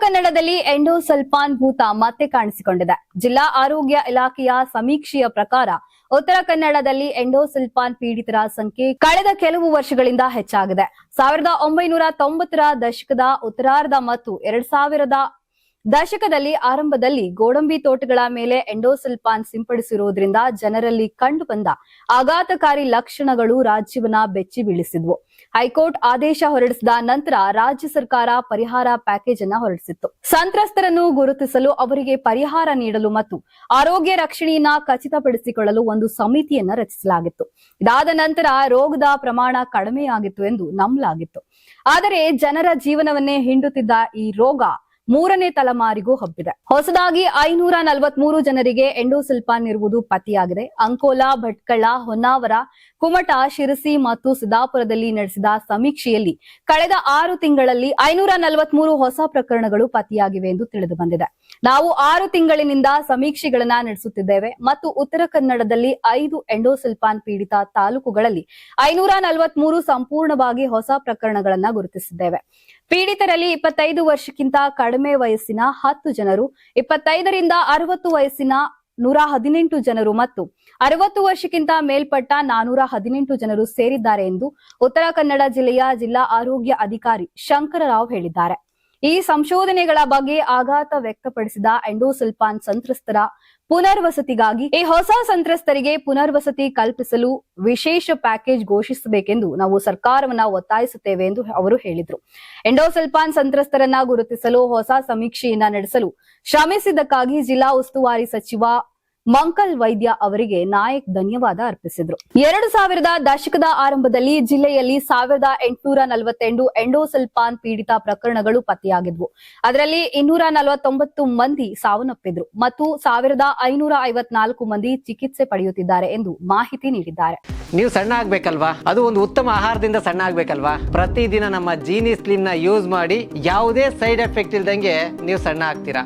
ಕನ್ನಡದಲ್ಲಿ ಎಂಡೋಸಲ್ಫಾನ್ ಭೂತ ಮತ್ತೆ ಕಾಣಿಸಿಕೊಂಡಿದೆ. ಜಿಲ್ಲಾ ಆರೋಗ್ಯ ಇಲಾಖೆಯ ಸಮೀಕ್ಷೆಯ ಪ್ರಕಾರ ಉತ್ತರ ಕನ್ನಡದಲ್ಲಿ ಎಂಡೋಸಲ್ಫಾನ್ ಪೀಡಿತರ ಸಂಖ್ಯೆ ಕಳೆದ ಕೆಲವು ವರ್ಷಗಳಿಂದ ಹೆಚ್ಚಾಗಿದೆ. 1990ರ ದಶಕದ ಉತ್ತರಾರ್ಧ ಮತ್ತು 2000ರ ದಶಕದಲ್ಲಿ ಆರಂಭದಲ್ಲಿ ಗೋಡಂಬಿ ತೋಟಗಳ ಮೇಲೆ ಎಂಡೋಸಲ್ಫಾನ್ ಸಿಂಪಡಿಸಿರುವುದರಿಂದ ಜನರಲ್ಲಿ ಕಂಡುಬಂದ ಆಘಾತಕಾರಿ ಲಕ್ಷಣಗಳು ರಾಜ್ಯವನ್ನ ಬೆಚ್ಚಿ ಬೀಳಿಸಿದ್ವು. ಹೈಕೋರ್ಟ್ ಆದೇಶ ಹೊರಡಿಸಿದ ನಂತರ ರಾಜ್ಯ ಸರ್ಕಾರ ಪರಿಹಾರ ಪ್ಯಾಕೇಜ್ ಅನ್ನು ಹೊರಡಿಸಿತ್ತು. ಸಂತ್ರಸ್ತರನ್ನು ಗುರುತಿಸಲು, ಅವರಿಗೆ ಪರಿಹಾರ ನೀಡಲು ಮತ್ತು ಆರೋಗ್ಯ ರಕ್ಷಣೆಯನ್ನ ಖಚಿತಪಡಿಸಿಕೊಳ್ಳಲು ಒಂದು ಸಮಿತಿಯನ್ನ ರಚಿಸಲಾಗಿತ್ತು. ಇದಾದ ನಂತರ ರೋಗದ ಪ್ರಮಾಣ ಕಡಿಮೆಯಾಗಿತ್ತು ಎಂದು ನಂಬಲಾಗಿತ್ತು. ಆದರೆ ಜನರ ಜೀವನವನ್ನೇ ಹಿಂಡುತ್ತಿದ್ದ ಈ ರೋಗ ಮೂರನೇ ತಲೆಮಾರಿಗೂ ಹಬ್ಬಿದೆ. ಹೊಸದಾಗಿ 543 ಜನರಿಗೆ ಎಂಡೋಸಲ್ಫಾನ್ ಇರುವುದು ಪತ್ತೆಯಾಗಿದೆ. ಅಂಕೋಲಾ, ಭಟ್ಕಳ, ಹೊನ್ನಾವರ, ಕುಮಟಾ, ಶಿರಸಿ ಮತ್ತು ಸಿದ್ದಾಪುರದಲ್ಲಿ ನಡೆಸಿದ ಸಮೀಕ್ಷೆಯಲ್ಲಿ ಕಳೆದ 6 ತಿಂಗಳಲ್ಲಿ 543 ಹೊಸ ಪ್ರಕರಣಗಳು ಪತ್ತೆಯಾಗಿವೆ ಎಂದು ತಿಳಿದು ಬಂದಿದೆ. ನಾವು 6 ತಿಂಗಳಿನಿಂದ ಸಮೀಕ್ಷೆಗಳನ್ನ ನಡೆಸುತ್ತಿದ್ದೇವೆ ಮತ್ತು ಉತ್ತರ ಕನ್ನಡದಲ್ಲಿ 5 ಎಂಡೋಸಲ್ಫಾನ್ ಪೀಡಿತ ತಾಲೂಕುಗಳಲ್ಲಿ 543 ಸಂಪೂರ್ಣವಾಗಿ ಹೊಸ ಪ್ರಕರಣಗಳನ್ನ ಗುರುತಿಸಿದ್ದೇವೆ. ಪೀಡಿತರಲ್ಲಿ 25 ವರ್ಷಕ್ಕಿಂತ ಕಡಿಮೆ ವಯಸ್ಸಿನ 10 ಜನರು, 25ರಿಂದ 60 ವಯಸ್ಸಿನ 118 ಜನರು ಮತ್ತು 60 ವರ್ಷಕ್ಕಿಂತ ಮೇಲ್ಪಟ್ಟ 418 ಜನರು ಸೇರಿದ್ದಾರೆ ಎಂದು ಉತ್ತರ ಕನ್ನಡ ಜಿಲ್ಲೆಯ ಜಿಲ್ಲಾ ಆರೋಗ್ಯ ಅಧಿಕಾರಿ ಶಂಕರರಾವ್ ಹೇಳಿದ್ದಾರೆ. ಈ ಸಂಶೋಧನೆಗಳ ಬಗ್ಗೆ ಆಘಾತ ವ್ಯಕ್ತಪಡಿಸಿದ ಎಂಡೋಸಲ್ಫಾನ್ ಸಂತ್ರಸ್ತರ ಪುನರ್ವಸತಿಗಾಗಿ ಈ ಹೊಸ ಸಂತ್ರಸ್ತರಿಗೆ ಪುನರ್ವಸತಿ ಕಲ್ಪಿಸಲು ವಿಶೇಷ ಪ್ಯಾಕೇಜ್ ಘೋಷಿಸಬೇಕೆಂದು ನಾವು ಸರ್ಕಾರವನ್ನ ಒತ್ತಾಯಿಸುತ್ತೇವೆ ಎಂದು ಅವರು ಹೇಳಿದರು. ಎಂಡೋಸಲ್ಫಾನ್ ಸಂತ್ರಸ್ತರನ್ನ ಗುರುತಿಸಲು ಹೊಸ ಸಮೀಕ್ಷೆಯನ್ನ ನಡೆಸಲು ಶ್ರಮಿಸಿದ್ದಕ್ಕಾಗಿ ಜಿಲ್ಲಾ ಉಸ್ತುವಾರಿ ಸಚಿವ ಮಂಕಲ್ ವೈದ್ಯ ಅವರಿಗೆ ನಾಯಕ್ ಧನ್ಯವಾದ ಅರ್ಪಿಸಿದರು. 2000ರ ದಶಕದ ಆರಂಭದಲ್ಲಿ ಜಿಲ್ಲೆಯಲ್ಲಿ 1842 ಎಂಡೋಸಲ್ಫಾನ್ ಪೀಡಿತ ಪ್ರಕರಣಗಳು ಪತ್ತೆಯಾಗಿದ್ವು. ಅದರಲ್ಲಿ 249 ಮಂದಿ ಸಾವನ್ನಪ್ಪಿದ್ರು ಮತ್ತು 1554 ಮಂದಿ ಚಿಕಿತ್ಸೆ ಪಡೆಯುತ್ತಿದ್ದಾರೆ ಎಂದು ಮಾಹಿತಿ ನೀಡಿದ್ದಾರೆ. ನೀವು ಸಣ್ಣ ಆಗ್ಬೇಕಲ್ವಾ? ಅದು ಒಂದು ಉತ್ತಮ ಆಹಾರದಿಂದ ಸಣ್ಣ ಆಗ್ಬೇಕಲ್ವಾ? ಪ್ರತಿದಿನ ನಮ್ಮ ಜೀನಿ ಸ್ಲಿಮ್ ನ ಯೂಸ್ ಮಾಡಿ ಯಾವುದೇ ಸೈಡ್ ಎಫೆಕ್ಟ್ ಇಲ್ದಂಗೆ ನೀವು ಸಣ್ಣ ಆಗ್ತೀರಾ.